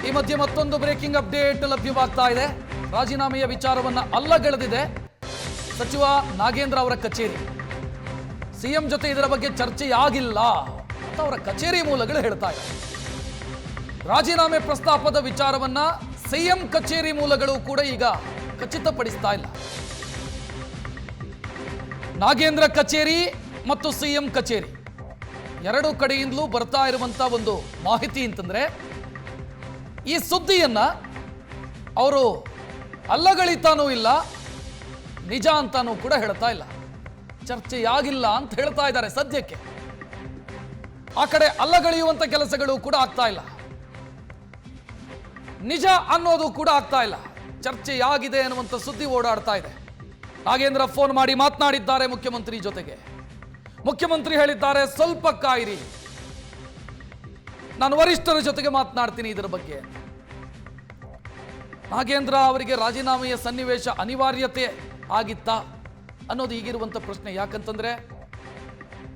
ಈ ಮಧ್ಯೆ ಮತ್ತೊಂದು ಬ್ರೇಕಿಂಗ್ ಅಪ್ಡೇಟ್ ಲಭ್ಯವಾಗ್ತಾ ಇದೆ. ರಾಜೀನಾಮೆಯ ವಿಚಾರವನ್ನ ಅಲ್ಲಗೆಳೆದಿದೆ ಸಚಿವ ನಾಗೇಂದ್ರ ಅವರ ಕಚೇರಿ. ಸಿಎಂ ಜೊತೆ ಇದರ ಬಗ್ಗೆ ಚರ್ಚೆಯಾಗಿಲ್ಲ ಅಂತ ಅವರ ಕಚೇರಿ ಮೂಲಗಳು ಹೇಳ್ತಾ ಇದೆ. ರಾಜೀನಾಮೆ ಪ್ರಸ್ತಾಪದ ವಿಚಾರವನ್ನ ಸಿಎಂ ಕಚೇರಿ ಮೂಲಗಳು ಕೂಡ ಈಗ ಖಚಿತಪಡಿಸ್ತಾ ಇಲ್ಲ. ನಾಗೇಂದ್ರ ಕಚೇರಿ ಮತ್ತು ಸಿಎಂ ಕಚೇರಿ ಎರಡು ಕಡೆಯಿಂದಲೂ ಬರ್ತಾ ಇರುವಂತ ಒಂದು ಮಾಹಿತಿ ಅಂತಂದ್ರೆ, ಈ ಸುದ್ದಿಯನ್ನ ಅವರು ಅಲ್ಲಗಳಿತಾನೂ ಇಲ್ಲ, ನಿಜ ಅಂತಾನೂ ಕೂಡ ಹೇಳ್ತಾ ಇಲ್ಲ. ಚರ್ಚೆಯಾಗಿಲ್ಲ ಅಂತ ಹೇಳ್ತಾ ಇದ್ದಾರೆ ಸದ್ಯಕ್ಕೆ. ಆ ಕಡೆ ಅಲ್ಲಗಳೆಯುವಂತ ಕೆಲಸಗಳು ಕೂಡ ಆಗ್ತಾ ಇಲ್ಲ, ನಿಜ ಅನ್ನೋದು ಕೂಡ ಆಗ್ತಾ ಇಲ್ಲ. ಚರ್ಚೆಯಾಗಿದೆ ಅನ್ನುವಂಥ ಸುದ್ದಿ ಓಡಾಡ್ತಾ ಇದೆ. ನಾಗೇಂದ್ರ ಫೋನ್ ಮಾಡಿ ಮಾತನಾಡಿದ್ದಾರೆ ಮುಖ್ಯಮಂತ್ರಿ ಜೊತೆಗೆ. ಮುಖ್ಯಮಂತ್ರಿ ಹೇಳಿದ್ದಾರೆ, ಸ್ವಲ್ಪ ಕಾಯಿರಿ, ನಾನು ವರಿಷ್ಠರ ಜೊತೆಗೆ ಮಾತನಾಡ್ತೀನಿ ಇದರ ಬಗ್ಗೆ. ನಾಗೇಂದ್ರ ಅವರಿಗೆ ರಾಜೀನಾಮೆಯ ಸನ್ನಿವೇಶ ಅನಿವಾರ್ಯತೆ ಆಗಿತ್ತಾ ಅನ್ನೋದು ಈಗಿರುವಂಥ ಪ್ರಶ್ನೆ. ಯಾಕಂತಂದ್ರೆ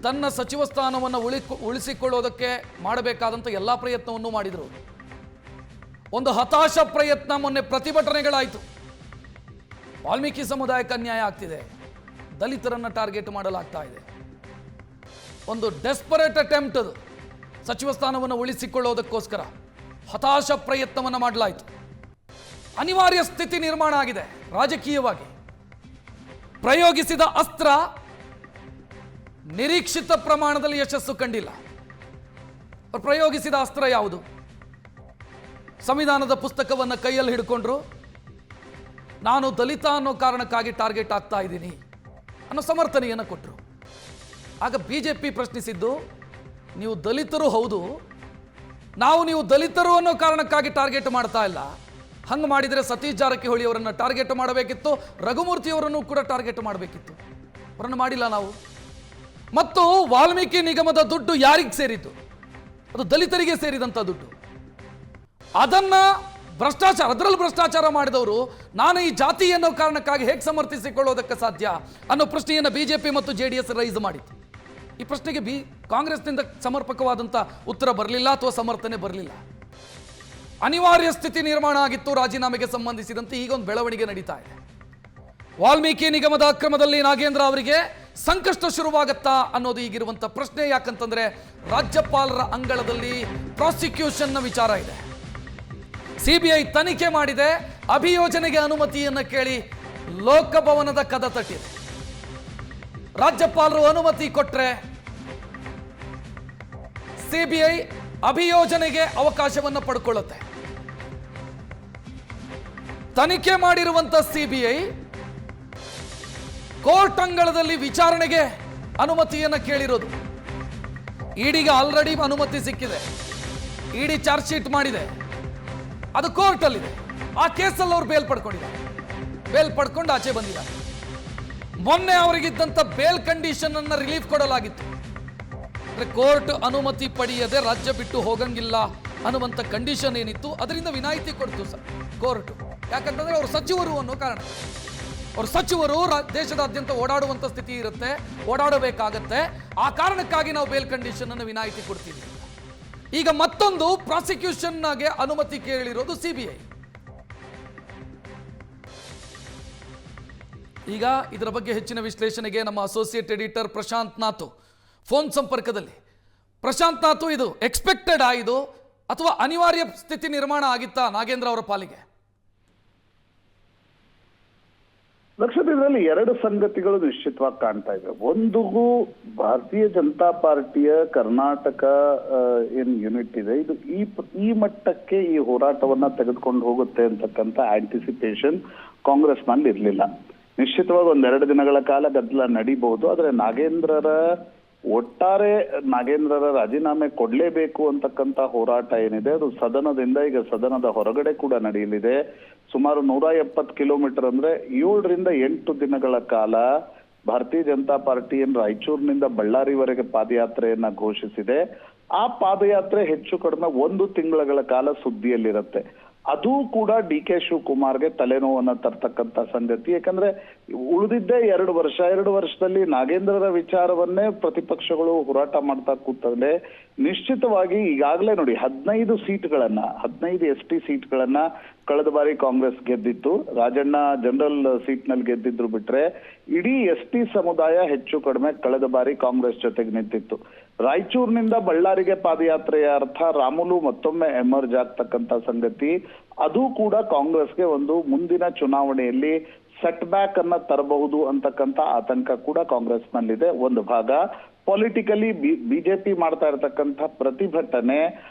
ತನ್ನ ಸಚಿವ ಸ್ಥಾನವನ್ನು ಉಳಿಸಿಕೊಳ್ಳೋದಕ್ಕೆ ಮಾಡಬೇಕಾದಂಥ ಎಲ್ಲ ಪ್ರಯತ್ನವನ್ನು ಮಾಡಿದರು. ಒಂದು ಹತಾಶ ಪ್ರಯತ್ನ, ಮೊನ್ನೆ ಪ್ರತಿಭಟನೆಗಳಾಯಿತು. ವಾಲ್ಮೀಕಿ ಸಮುದಾಯಕ್ಕೆ ಅನ್ಯಾಯ ಆಗ್ತಿದೆ, ದಲಿತರನ್ನ ಟಾರ್ಗೆಟ್ ಮಾಡಲಾಗ್ತಾ ಇದೆ. ಒಂದು ಡೆಸ್ಪರೇಟ್ ಅಟೆಂಪ್ಟ್ ಅದು. ಸಚಿವ ಸ್ಥಾನವನ್ನು ಉಳಿಸಿಕೊಳ್ಳೋದಕ್ಕೋಸ್ಕರ ಹತಾಶ ಪ್ರಯತ್ನವನ್ನು ಮಾಡಲಾಯಿತು. ಅನಿವಾರ್ಯ ಸ್ಥಿತಿ ನಿರ್ಮಾಣ ಆಗಿದೆ. ರಾಜಕೀಯವಾಗಿ ಪ್ರಯೋಗಿಸಿದ ಅಸ್ತ್ರ ನಿರೀಕ್ಷಿತ ಪ್ರಮಾಣದಲ್ಲಿ ಯಶಸ್ಸು ಕಂಡಿಲ್ಲ. ಅವರು ಪ್ರಯೋಗಿಸಿದ ಅಸ್ತ್ರ ಯಾವುದು? ಸಂವಿಧಾನದ ಪುಸ್ತಕವನ್ನು ಕೈಯಲ್ಲಿ ಹಿಡ್ಕೊಂಡ್ರು, ನಾನು ದಲಿತ ಅನ್ನೋ ಕಾರಣಕ್ಕಾಗಿ ಟಾರ್ಗೆಟ್ ಆಗ್ತಾ ಇದ್ದೀನಿ ಅನ್ನೋ ಸಮರ್ಥನೆಯನ್ನು ಕೊಟ್ಟರು. ಆಗ ಬಿಜೆಪಿ ಪ್ರಶ್ನಿಸಿದ್ದು, ನೀವು ದಲಿತರು ಹೌದು, ನೀವು ದಲಿತರು ಅನ್ನೋ ಕಾರಣಕ್ಕಾಗಿ ಟಾರ್ಗೆಟ್ ಮಾಡ್ತಾ ಇಲ್ಲ. ಹಂಗೆ ಮಾಡಿದರೆ ಸತೀಶ್ ಜಾರಕಿಹೊಳಿ ಅವರನ್ನು ಟಾರ್ಗೆಟ್ ಮಾಡಬೇಕಿತ್ತು, ರಘುಮೂರ್ತಿ ಅವರನ್ನು ಕೂಡ ಟಾರ್ಗೆಟ್ ಮಾಡಬೇಕಿತ್ತು. ಅವರನ್ನು ಮಾಡಿಲ್ಲ ನಾವು. ಮತ್ತು ವಾಲ್ಮೀಕಿ ನಿಗಮದ ದುಡ್ಡು ಯಾರಿಗೆ ಸೇರಿತ್ತು? ಅದು ದಲಿತರಿಗೆ ಸೇರಿದಂಥ ದುಡ್ಡು. ಅದನ್ನ ಅದರಲ್ಲಿ ಭ್ರಷ್ಟಾಚಾರ ಮಾಡಿದವರು ನಾನು ಈ ಜಾತಿ ಅನ್ನೋ ಕಾರಣಕ್ಕಾಗಿ ಹೇಗೆ ಸಮರ್ಥಿಸಿಕೊಳ್ಳೋದಕ್ಕೆ ಸಾಧ್ಯ ಅನ್ನೋ ಪ್ರಶ್ನೆಯನ್ನು ಬಿಜೆಪಿ ಮತ್ತು ಜೆಡಿಎಸ್ ರೈಸ್ ಮಾಡಿತ್ತು. ಈ ಪ್ರಶ್ನೆಗೆ ಕಾಂಗ್ರೆಸ್ನಿಂದ ಸಮರ್ಪಕವಾದಂಥ ಉತ್ತರ ಬರಲಿಲ್ಲ ಅಥವಾ ಸಮರ್ಥನೆ ಬರಲಿಲ್ಲ. ಅನಿವಾರ್ಯ ಸ್ಥಿತಿ ನಿರ್ಮಾಣ ಆಗಿತ್ತು ರಾಜೀನಾಮೆಗೆ ಸಂಬಂಧಿಸಿದಂತೆ. ಈಗೊಂದು ಬೆಳವಣಿಗೆ ನಡೀತಾ ಇದೆ. ವಾಲ್ಮೀಕಿ ನಿಗಮದ ಅಕ್ರಮದಲ್ಲಿ ನಾಗೇಂದ್ರ ಅವರಿಗೆ ಸಂಕಷ್ಟ ಶುರುವಾಗತ್ತಾ ಅನ್ನೋದು ಈಗಿರುವಂಥ ಪ್ರಶ್ನೆ. ಯಾಕಂತಂದ್ರೆ ರಾಜ್ಯಪಾಲರ ಅಂಗಳದಲ್ಲಿ ಪ್ರಾಸಿಕ್ಯೂಷನ್ನ ವಿಚಾರ ಇದೆ. ಸಿಬಿಐ ತನಿಖೆ ಮಾಡಿದೆ, ಅಭಿಯೋಜನೆಗೆ ಅನುಮತಿಯನ್ನು ಕೇಳಿ ಲೋಕಭವನದ ಕದ ತಟ್ಟಿದೆ. ರಾಜ್ಯಪಾಲರು ಅನುಮತಿ ಕೊಟ್ರೆ ಸಿಬಿಐ ಅಭಿಯೋಜನೆಗೆ ಅವಕಾಶವನ್ನು ಪಡ್ಕೊಳ್ಳುತ್ತೆ. ತನಿಖೆ ಮಾಡಿರುವಂತ ಸಿಬಿಐ ಕೋರ್ಟ್ ಅಂಗಳದಲ್ಲಿ ವಿಚಾರಣೆಗೆ ಅನುಮತಿಯನ್ನು ಕೇಳಿರೋದು. ಇಡಿಗೆ ಆಲ್ರೆಡಿ ಅನುಮತಿ ಸಿಕ್ಕಿದೆ. ಇಡಿ ಚಾರ್ಜ್ ಶೀಟ್ ಮಾಡಿದೆ, ಅದು ಕೋರ್ಟ್ ಅಲ್ಲಿದೆ. ಆ ಕೇಸಲ್ಲಿ ಅವರು ಬೇಲ್ ಪಡ್ಕೊಂಡಿದ್ದಾರೆ. ಬೇಲ್ ಪಡ್ಕೊಂಡು ಆಚೆ ಬಂದಿದ್ದಾರೆ. ಮೊನ್ನೆ ಅವರಿಗಿದ್ದಂತ ಬೇಲ್ ಕಂಡೀಷನ್ ಅನ್ನ ರಿಲೀಫ್ ಕೊಡಲಾಗಿತ್ತು. ಕೋರ್ಟ್ ಅನುಮತಿ ಪಡೆಯದೆ ರಾಜ್ಯ ಬಿಟ್ಟು ಹೋಗಂಗಿಲ್ಲ ಅನ್ನುವಂಥ ಕಂಡೀಷನ್ ಏನಿತ್ತು, ಅದರಿಂದ ವಿನಾಯಿತಿ ಕೊಡ್ತು ಕೋರ್ಟ್. ಯಾಕಂತಂದ್ರೆ ಅವರು ಸಚಿವರು ಅನ್ನೋ ಕಾರಣ. ಅವರು ಸಚಿವರು ದೇಶದಾದ್ಯಂತ ಓಡಾಡುವಂತ ಸ್ಥಿತಿ ಇರುತ್ತೆ, ಓಡಾಡಬೇಕಾಗತ್ತೆ. ಆ ಕಾರಣಕ್ಕಾಗಿ ನಾವು ಬೇಲ್ ಕಂಡೀಷನ್ ಅನ್ನು ವಿನಾಯಿತಿ ಕೊಡ್ತೀವಿ. ಈಗ ಮತ್ತೊಂದು ಪ್ರಾಸಿಕ್ಯೂಷನ್ಗೆ ಅನುಮತಿ ಕೇಳಿರೋದು ಸಿಬಿಐ. ಈಗ ಇದರ ಬಗ್ಗೆ ಹೆಚ್ಚಿನ ವಿಶ್ಲೇಷಣೆಗೆ ನಮ್ಮ associate editor Prashant Nath phone ಸಂಪರ್ಕದಲ್ಲಿ. ಪ್ರಶಾಂತ್ ನಾಥ್, ಇದು ಎಕ್ಸ್ಪೆಕ್ಟೆಡ್ ಆಯಿತು ಅಥವಾ ಅನಿವಾರ್ಯ ಸ್ಥಿತಿ ನಿರ್ಮಾಣ ಆಗಿತ್ತಾ ನಾಗೇಂದ್ರ ಅವರ ಪಾಲಿಗೆ? ಲಕ್ಷದ ಇದರಲ್ಲಿ ಎರಡು ಸಂಗತಿಗಳು ನಿಶ್ಚಿತವಾಗಿ ಕಾಣ್ತಾ ಇವೆ. ಒಂದು, ಭಾರತೀಯ ಜನತಾ ಪಾರ್ಟಿಯ ಕರ್ನಾಟಕ ಏನ್ ಯೂನಿಟ್ ಇದೆ, ಇದು ಈ ಮಟ್ಟಕ್ಕೆ ಈ ಹೋರಾಟವನ್ನ ತೆಗೆದುಕೊಂಡು ಹೋಗುತ್ತೆ ಅಂತಕ್ಕಂಥ ಆಂಟಿಸಿಪೇಷನ್ ಕಾಂಗ್ರೆಸ್ ನಲ್ಲಿ ಇರ್ಲಿಲ್ಲ. ನಿಶ್ಚಿತವಾಗಿ ಒಂದೆರಡು ದಿನಗಳ ಕಾಲ ಗದ್ದಲ ನಡೀಬಹುದು. ಆದ್ರೆ ಒಟ್ಟಾರೆ ನಾಗೇಂದ್ರರ ರಾಜೀನಾಮೆ ಕೊಡ್ಲೇಬೇಕು ಅಂತಕ್ಕಂಥ ಹೋರಾಟ ಏನಿದೆ, ಅದು ಸದನದಿಂದ ಈಗ ಸದನದ ಹೊರಗಡೆ ಕೂಡ ನಡೆಯಲಿದೆ. ಸುಮಾರು 170 ಕಿಲೋಮೀಟರ್ ಅಂದ್ರೆ 7 ರಿಂದ 8 ದಿನಗಳ ಕಾಲ ಭಾರತೀಯ ಜನತಾ ಪಾರ್ಟಿ ರಾಯಚೂರಿನಿಂದ ಬಳ್ಳಾರಿವರೆಗೆ ಪಾದಯಾತ್ರೆಯನ್ನ ಘೋಷಿಸಿದೆ. ಆ ಪಾದಯಾತ್ರೆ ಹೆಚ್ಚು ಕಡಿಮೆ 1 ತಿಂಗಳ ಕಾಲ ಸುದ್ದಿಯಲ್ಲಿರುತ್ತೆ. ಅದು ಕೂಡ ಡಿ ಕೆ ಶಿವಕುಮಾರ್ಗೆ ತಲೆನೋವನ್ನ ತರ್ತಕ್ಕಂಥ ಸಂಗತಿ. ಯಾಕಂದ್ರೆ ಉಳಿದಿದ್ದೇ 2 ವರ್ಷದಲ್ಲಿ ನಾಗೇಂದ್ರರ ವಿಚಾರವನ್ನೇ ಪ್ರತಿಪಕ್ಷಗಳು ಹೋರಾಟ ಮಾಡ್ತಾ ಕೂತಂದ್ರೆ ನಿಶ್ಚಿತವಾಗಿ ಈಗಾಗಲೇ ನೋಡಿ 15 ST ಸೀಟ್ಗಳನ್ನ ಕಳೆದ ಬಾರಿ ಕಾಂಗ್ರೆಸ್ ಗೆದ್ದಿತ್ತು. ರಾಜಣ್ಣ ಜನರಲ್ ಸೀಟ್ ನಲ್ಲಿ ಗೆದ್ದಿದ್ರು ಬಿಟ್ರೆ ಇಡೀ ST ಸಮುದಾಯ ಹೆಚ್ಚು ಕಡಿಮೆ ಕಳೆದ ಬಾರಿ ಕಾಂಗ್ರೆಸ್ ಜೊತೆಗೆ ನಿಂತಿತ್ತು. ರಾಯಚೂರಿನಿಂದ ಬಳ್ಳಾರಿಗೆ ಪಾದಯಾತ್ರೆಯ ಅರ್ಥ ರಾಮುಲು ಮತ್ತೊಮ್ಮೆ ಎಮರ್ಜ್ ಆಗ್ತಕ್ಕಂಥ ಸಂಗತಿ. ಅದು ಕೂಡ ಕಾಂಗ್ರೆಸ್ಗೆ ಒಂದು ಮುಂದಿನ ಚುನಾವಣೆಯಲ್ಲಿ ಸೆಟ್ ಬ್ಯಾಕ್ ಅನ್ನ ತರಬಹುದು ಅಂತಕ್ಕಂಥ ಆತಂಕ ಕೂಡ ಕಾಂಗ್ರೆಸ್ ನಲ್ಲಿದೆ. ಒಂದು ಭಾಗ ಪೊಲಿಟಿಕಲಿ ಬಿಜೆಪಿ ಮಾಡ್ತಾ ಇರತಕ್ಕಂಥ ಪ್ರತಿಭಟನೆ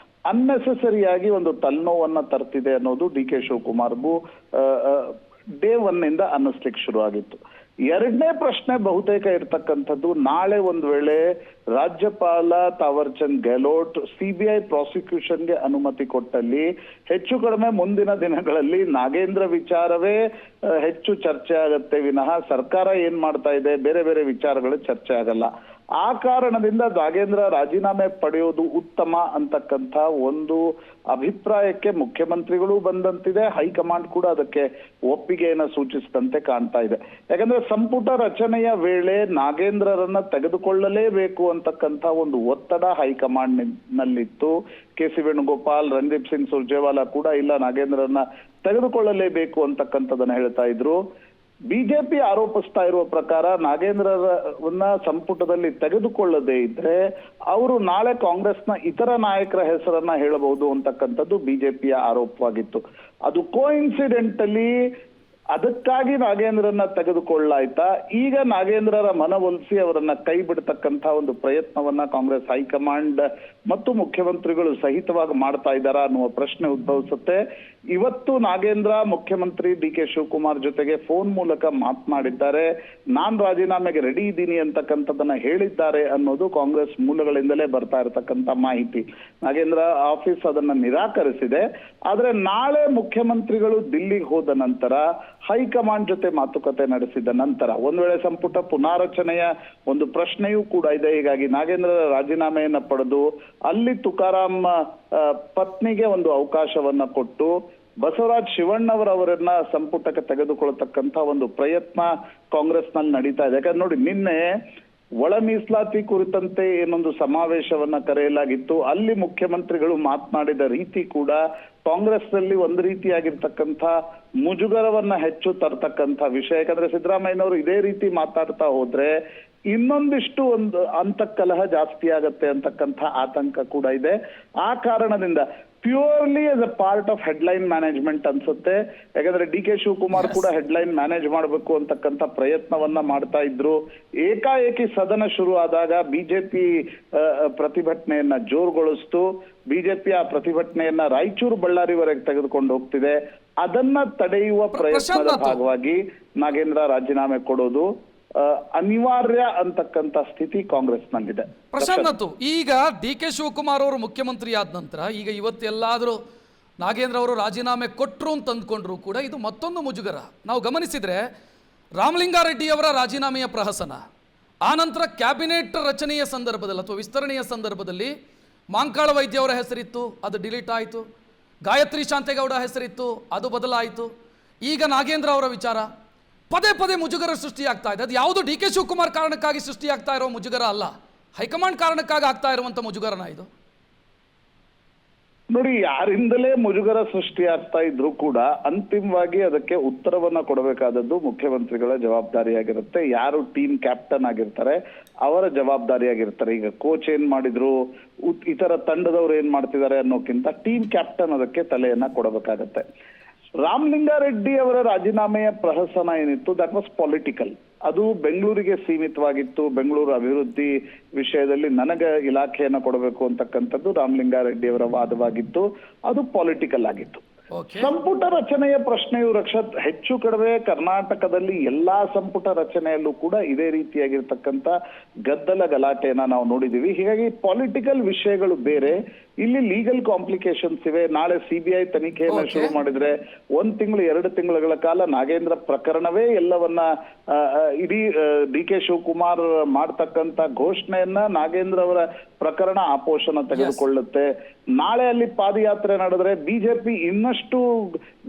ಅನ್ನೆಸೆಸರಿಯಾಗಿ ಒಂದು ತಲೆನೋವನ್ನ ತರ್ತಿದೆ ಅನ್ನೋದು ಡಿ ಕೆ ಶಿವಕುಮಾರ್ಗೂ ಡೇ 1 ಇಂದ ಅನ್ನಿಸ್ಲಿಕ್ಕೆ ಶುರು ಆಗಿತ್ತು. ಎರಡನೇ ಪ್ರಶ್ನೆ ಬಹುತೇಕ ಇರ್ತಕ್ಕಂಥದ್ದು, ನಾಳೆ ಒಂದು ವೇಳೆ ರಾಜ್ಯಪಾಲ ತಾವರ್ ಚಂದ್ ಗೆಹ್ಲೋಟ್ CBI ಪ್ರಾಸಿಕ್ಯೂಷನ್ಗೆ ಅನುಮತಿ ಕೊಟ್ಟಲ್ಲಿ ಹೆಚ್ಚು ಕಡಿಮೆ ಮುಂದಿನ ದಿನಗಳಲ್ಲಿ ನಾಗೇಂದ್ರ ವಿಚಾರವೇ ಹೆಚ್ಚು ಚರ್ಚೆ ಆಗತ್ತೆ ವಿನಃ ಸರ್ಕಾರ ಏನ್ ಮಾಡ್ತಾ ಇದೆ ಬೇರೆ ಬೇರೆ ವಿಚಾರಗಳು ಚರ್ಚೆ ಆಗಲ್ಲ. ಆ ಕಾರಣದಿಂದ ನಾಗೇಂದ್ರ ರಾಜೀನಾಮೆ ಪಡೆಯೋದು ಉತ್ತಮ ಅಂತಕ್ಕಂಥ ಒಂದು ಅಭಿಪ್ರಾಯಕ್ಕೆ ಮುಖ್ಯಮಂತ್ರಿಗಳು ಬಂದಂತಿದೆ. ಹೈಕಮಾಂಡ್ ಕೂಡ ಅದಕ್ಕೆ ಒಪ್ಪಿಗೆಯನ್ನು ಸೂಚಿಸಿದಂತೆ ಕಾಣ್ತಾ ಇದೆ. ಯಾಕಂದ್ರೆ ಸಂಪುಟ ರಚನೆಯ ವೇಳೆ ನಾಗೇಂದ್ರರನ್ನ ತೆಗೆದುಕೊಳ್ಳಲೇಬೇಕು ಅಂತಕ್ಕಂಥ ಒಂದು ಒತ್ತಡ ಹೈಕಮಾಂಡ್ ನಲ್ಲಿತ್ತು. KC ವೇಣುಗೋಪಾಲ್, ರಣದೀಪ್ ಸಿಂಗ್ ಸುರ್ಜೇವಾಲಾ ಕೂಡ ಇಲ್ಲ ನಾಗೇಂದ್ರರನ್ನ ತೆಗೆದುಕೊಳ್ಳಲೇಬೇಕು ಅಂತಕ್ಕಂಥದನ್ನ ಹೇಳ್ತಾ ಇದ್ರು. ಬಿಜೆಪಿ ಆರೋಪಿಸ್ತಾ ಇರುವ ಪ್ರಕಾರ ನಾಗೇಂದ್ರರನ್ನ ಸಂಪುಟದಲ್ಲಿ ತೆಗೆದುಕೊಳ್ಳದೇ ಇದ್ರೆ ಅವರು ನಾಳೆ ಕಾಂಗ್ರೆಸ್ನ ಇತರ ನಾಯಕರ ಹೆಸರನ್ನ ಹೇಳಬಹುದು ಅಂತಕ್ಕಂಥದ್ದು ಬಿಜೆಪಿಯ ಆರೋಪವಾಗಿತ್ತು. ಅದು ಕೋಇನ್ಸಿಡೆಂಟಲಿ ಅದಕ್ಕಾಗಿ ನಾಗೇಂದ್ರನ್ನ ತೆಗೆದುಕೊಳ್ಳಾಯ್ತಾ, ಈಗ ನಾಗೇಂದ್ರರ ಮನವೊಲಿಸಿ ಅವರನ್ನ ಕೈ ಬಿಡ್ತಕ್ಕಂಥ ಒಂದು ಪ್ರಯತ್ನವನ್ನ ಕಾಂಗ್ರೆಸ್ ಹೈಕಮಾಂಡ್ ಮತ್ತು ಮುಖ್ಯಮಂತ್ರಿಗಳು ಸಹಿತವಾಗಿ ಮಾಡ್ತಾ ಇದ್ದಾರಾ ಅನ್ನುವ ಪ್ರಶ್ನೆ ಉದ್ಭವಿಸುತ್ತೆ. ಇವತ್ತು ನಾಗೇಂದ್ರ ಮುಖ್ಯಮಂತ್ರಿ ಡಿ ಕೆ ಶಿವಕುಮಾರ್ ಜೊತೆಗೆ ಫೋನ್ ಮೂಲಕ ಮಾತನಾಡಿದ್ದಾರೆ. ನಾನ್ ರಾಜೀನಾಮೆಗೆ ರೆಡಿ ಇದ್ದೀನಿ ಅಂತಕ್ಕಂಥದ್ದನ್ನ ಹೇಳಿದ್ದಾರೆ ಅನ್ನೋದು ಕಾಂಗ್ರೆಸ್ ಮೂಲಗಳಿಂದಲೇ ಬರ್ತಾ ಇರತಕ್ಕಂಥ ಮಾಹಿತಿ. ನಾಗೇಂದ್ರ ಆಫೀಸ್ ಅದನ್ನ ನಿರಾಕರಿಸಿದೆ. ಆದ್ರೆ ನಾಳೆ ಮುಖ್ಯಮಂತ್ರಿಗಳು ದಿಲ್ಲಿಗೆ ಹೋದ ನಂತರ ಹೈಕಮಾಂಡ್ ಜೊತೆ ಮಾತುಕತೆ ನಡೆಸಿದ ನಂತರ ಒಂದ್ ವೇಳೆ ಸಂಪುಟ ಪುನಾರಚನೆಯ ಒಂದು ಪ್ರಶ್ನೆಯೂ ಕೂಡ ಇದೆ. ಹೀಗಾಗಿ ನಾಗೇಂದ್ರರ ರಾಜೀನಾಮೆಯನ್ನ ಪಡೆದು ಅಲ್ಲಿ ತುಕಾರಾಂ ಪತ್ನಿಗೆ ಒಂದು ಅವಕಾಶವನ್ನ ಕೊಟ್ಟು ಬಸವರಾಜ್ ಶಿವಣ್ಣವರವರನ್ನ ಸಂಪುಟಕ್ಕೆ ತೆಗೆದುಕೊಳ್ಳತಕ್ಕಂಥ ಒಂದು ಪ್ರಯತ್ನ ಕಾಂಗ್ರೆಸ್ ನಲ್ಲಿ ನಡೀತಾ ಇದೆ. ಯಾಕಂದ್ರೆ ನೋಡಿ, ನಿನ್ನೆ ಒಳ ಮೀಸಲಾತಿ ಕುರಿತಂತೆ ಏನೊಂದು ಸಮಾವೇಶವನ್ನ ಕರೆಯಲಾಗಿತ್ತು. ಅಲ್ಲಿ ಮುಖ್ಯಮಂತ್ರಿಗಳು ಮಾತನಾಡಿದ ರೀತಿ ಕೂಡ ಕಾಂಗ್ರೆಸ್ ನಲ್ಲಿ ಒಂದು ರೀತಿಯಾಗಿರ್ತಕ್ಕಂಥ ಮುಜುಗರವನ್ನ ಹೆಚ್ಚು ತರ್ತಕ್ಕಂಥ ವಿಷಯ. ಯಾಕಂದ್ರೆ ಸಿದ್ದರಾಮಯ್ಯನವರು ಇದೇ ರೀತಿ ಮಾತಾಡ್ತಾ ಹೋದ್ರೆ ಇನ್ನೊಂದಿಷ್ಟು ಒಂದು ಅಂತಃಕಲಹ ಜಾಸ್ತಿ ಆಗತ್ತೆ ಅಂತಕ್ಕಂಥ ಆತಂಕ ಕೂಡ ಇದೆ. ಆ ಕಾರಣದಿಂದ purely as a part of headline management ಅನ್ಸುತ್ತೆ. ಯಾಕಂದ್ರೆ ಡಿ ಕೆ ಶಿವಕುಮಾರ್ ಕೂಡ ಹೆಡ್ಲೈನ್ ಮ್ಯಾನೇಜ್ ಮಾಡಬೇಕು ಅಂತಕ್ಕಂಥ ಪ್ರಯತ್ನವನ್ನ ಮಾಡ್ತಾ ಇದ್ರು. ಏಕಾಏಕಿ ಸದನ ಶುರು ಆದಾಗ ಬಿಜೆಪಿ ಪ್ರತಿಭಟನೆಯನ್ನ ಜೋರುಗೊಳಿಸ್ತು. ಬಿಜೆಪಿ ಆ ಪ್ರತಿಭಟನೆಯನ್ನ ರಾಯಚೂರು ಬಳ್ಳಾರಿವರೆಗೆ ತೆಗೆದುಕೊಂಡು ಹೋಗ್ತಿದೆ. ಅದನ್ನ ತಡೆಯುವ ಪ್ರಯತ್ನದ ಭಾಗವಾಗಿ ನಾಗೇಂದ್ರ ರಾಜೀನಾಮೆ ಕೊಡೋದು ಅನಿವಾರ್ಯ ಅಂತಕ್ಕಂಥ ಸ್ಥಿತಿ ಕಾಂಗ್ರೆಸ್ ನಲ್ಲಿದೆ. ಪ್ರಶಾಂತ್, ಈಗ ಡಿ ಕೆ ಶಿವಕುಮಾರ್ ಅವರು ಮುಖ್ಯಮಂತ್ರಿ ಆದ ನಂತರ ಈಗ ಇವತ್ತೆಲ್ಲಾದರೂ ನಾಗೇಂದ್ರ ಅವರು ರಾಜೀನಾಮೆ ಕೊಟ್ಟರು ಅಂತ ಅಂದ್ಕೊಂಡ್ರು ಕೂಡ ಇದು ಮತ್ತೊಂದು ಮುಜುಗರ. ನಾವು ಗಮನಿಸಿದ್ರೆ ರಾಮಲಿಂಗಾರೆಡ್ಡಿ ಅವರ ರಾಜೀನಾಮೆಯ ಪ್ರಹಸನ, ಆನಂತರ ಕ್ಯಾಬಿನೆಟ್ ರಚನೆಯ ಸಂದರ್ಭದಲ್ಲಿ ಅಥವಾ ವಿಸ್ತರಣೆಯ ಸಂದರ್ಭದಲ್ಲಿ ಮಾಂಕಾಳ ವೈದ್ಯ ಅವರ ಹೆಸರಿತ್ತು, ಅದು ಡಿಲೀಟ್ ಆಯಿತು. ಗಾಯತ್ರಿ ಶಾಂತೇಗೌಡ ಹೆಸರಿತ್ತು, ಅದು ಬದಲಾಯಿತು. ಈಗ ನಾಗೇಂದ್ರ ಅವರ ವಿಚಾರ ಪದೇ ಪದೇ ಮುಜುಗರ ಸೃಷ್ಟಿಯಾಗ್ತಾ ಇದೆ. ಅದು ಯಾವುದು ಡಿ ಕೆ ಶಿವಕುಮಾರ್ ಕಾರಣಕ್ಕಾಗಿ ಸೃಷ್ಟಿಯಾಗ್ತಾ ಇರೋ ಮುಜುಗರ ಅಲ್ಲ, ಹೈಕಮಾಂಡ್ ಕಾರಣಕ್ಕಾಗಿ ಆಗ್ತಾ ಇರುವಂತ ಮುಜುಗರನ ಇದು. ನೋಡಿ, ಯಾರಿಂದಲೇ ಮುಜುಗರ ಸೃಷ್ಟಿಯಾಗ್ತಾ ಇದ್ರು ಕೂಡ ಅಂತಿಮವಾಗಿ ಅದಕ್ಕೆ ಉತ್ತರವನ್ನ ಕೊಡಬೇಕಾದದ್ದು ಮುಖ್ಯಮಂತ್ರಿಗಳ ಜವಾಬ್ದಾರಿಯಾಗಿರುತ್ತೆ. ಯಾರು ಟೀಮ್ ಕ್ಯಾಪ್ಟನ್ ಆಗಿರ್ತಾರೆ ಅವರ ಜವಾಬ್ದಾರಿಯಾಗಿರ್ತಾರೆ. ಈಗ ಕೋಚ್ ಏನ್ ಮಾಡಿದ್ರು, ಇತರ ತಂಡದವ್ರು ಏನ್ ಮಾಡ್ತಿದ್ದಾರೆ ಅನ್ನೋಕ್ಕಿಂತ ಟೀಮ್ ಕ್ಯಾಪ್ಟನ್ ಅದಕ್ಕೆ ತಲೆಯನ್ನ ಕೊಡಬೇಕಾಗತ್ತೆ. ರಾಮಲಿಂಗಾರೆಡ್ಡಿ ಅವರ ರಾಜೀನಾಮೆಯ ಪ್ರಹಸನ ಏನಿತ್ತು, ದಟ್ ವಾಸ್ ಪೊಲಿಟಿಕಲ್. ಅದು ಬೆಂಗಳೂರಿಗೆ ಸೀಮಿತವಾಗಿತ್ತು. ಬೆಂಗಳೂರು ಅಭಿವೃದ್ಧಿ ವಿಷಯದಲ್ಲಿ ನನಗೆ ಇಲಾಖೆಯನ್ನ ಕೊಡಬೇಕು ಅಂತಕ್ಕಂಥದ್ದು ರಾಮಲಿಂಗಾರೆಡ್ಡಿ ಅವರ ವಾದವಾಗಿತ್ತು. ಅದು ಪೊಲಿಟಿಕಲ್ ಆಗಿತ್ತು. ಸಂಪುಟ ರಚನೆಯ ಪ್ರಶ್ನೆಯು ರಕ್ಷತ್ ಹೆಚ್ಚು ಕಡಿಮೆ ಕರ್ನಾಟಕದಲ್ಲಿ ಎಲ್ಲಾ ಸಂಪುಟ ರಚನೆಯಲ್ಲೂ ಕೂಡ ಇದೇ ರೀತಿಯಾಗಿರ್ತಕ್ಕಂಥ ಗದ್ದಲ ಗಲಾಟೆಯನ್ನ ನಾವು ನೋಡಿದೀವಿ. ಹೀಗಾಗಿ ಪೊಲಿಟಿಕಲ್ ವಿಷಯಗಳು ಬೇರೆ, ಇಲ್ಲಿ ಲೀಗಲ್ ಕಾಂಪ್ಲಿಕೇಶನ್ಸ್ ಇವೆ. ನಾಳೆ CBI ತನಿಖೆಯನ್ನ Okay. ಶುರು ಮಾಡಿದ್ರೆ 1 ತಿಂಗಳು 2 ತಿಂಗಳ ಕಾಲ ನಾಗೇಂದ್ರ ಪ್ರಕರಣವೇ ಎಲ್ಲವನ್ನ ಇಡೀ DK ಶಿವಕುಮಾರ್ ಮಾಡ್ತಕ್ಕಂತ ಘೋಷಣೆಯನ್ನ ನಾಗೇಂದ್ರ ಅವರ ಪ್ರಕರಣ ಆಪೋಷಣ ತೆಗೆದುಕೊಳ್ಳುತ್ತೆ. ನಾಳೆ ಅಲ್ಲಿ ಪಾದಯಾತ್ರೆ ನಡೆದ್ರೆ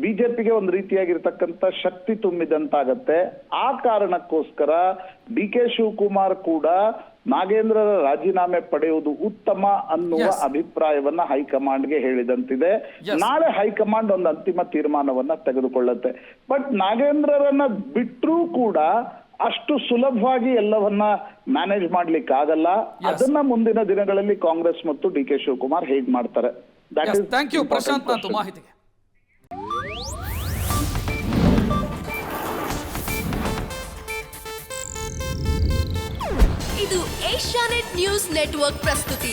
ಬಿಜೆಪಿಗೆ ಒಂದು ರೀತಿಯಾಗಿರ್ತಕ್ಕಂಥ ಶಕ್ತಿ ತುಂಬಿದಂತಾಗತ್ತೆ. ಆ ಕಾರಣಕ್ಕೋಸ್ಕರ DK ಶಿವಕುಮಾರ್ ಕೂಡ ನಾಗೇಂದ್ರರ ರಾಜೀನಾಮೆ ಪಡೆಯುವುದು ಉತ್ತಮ ಅನ್ನುವ Yes. ಅಭಿಪ್ರಾಯವನ್ನ ಹೈಕಮಾಂಡ್ಗೆ ಹೇಳಿದಂತಿದೆ. Yes. ನಾಳೆ ಹೈಕಮಾಂಡ್ ಒಂದು ಅಂತಿಮ ತೀರ್ಮಾನವನ್ನ ತೆಗೆದುಕೊಳ್ಳುತ್ತೆ. ಬಟ್ ನಾಗೇಂದ್ರರನ್ನ ಬಿಟ್ಟರೂ ಕೂಡ ಅಷ್ಟು ಸುಲಭವಾಗಿ ಎಲ್ಲವನ್ನ ಮ್ಯಾನೇಜ್ ಮಾಡ್ಲಿಕ್ಕೆ ಆಗಲ್ಲ. Yes. ಅದನ್ನ ಮುಂದಿನ ದಿನಗಳಲ್ಲಿ ಕಾಂಗ್ರೆಸ್ ಮತ್ತು DK ಶಿವಕುಮಾರ್ ಹೇಗ್ ಮಾಡ್ತಾರೆ. ಥ್ಯಾಂಕ್ ಯು ಪ್ರಶಾಂತ್ ನಾಥ್ ಮಾಹಿತಿಗೆ. ಇದು ಏಷ್ಯಾನೆಟ್ ನ್ಯೂಸ್ ನೆಟ್ವರ್ಕ್ ಪ್ರಸ್ತುತಿ.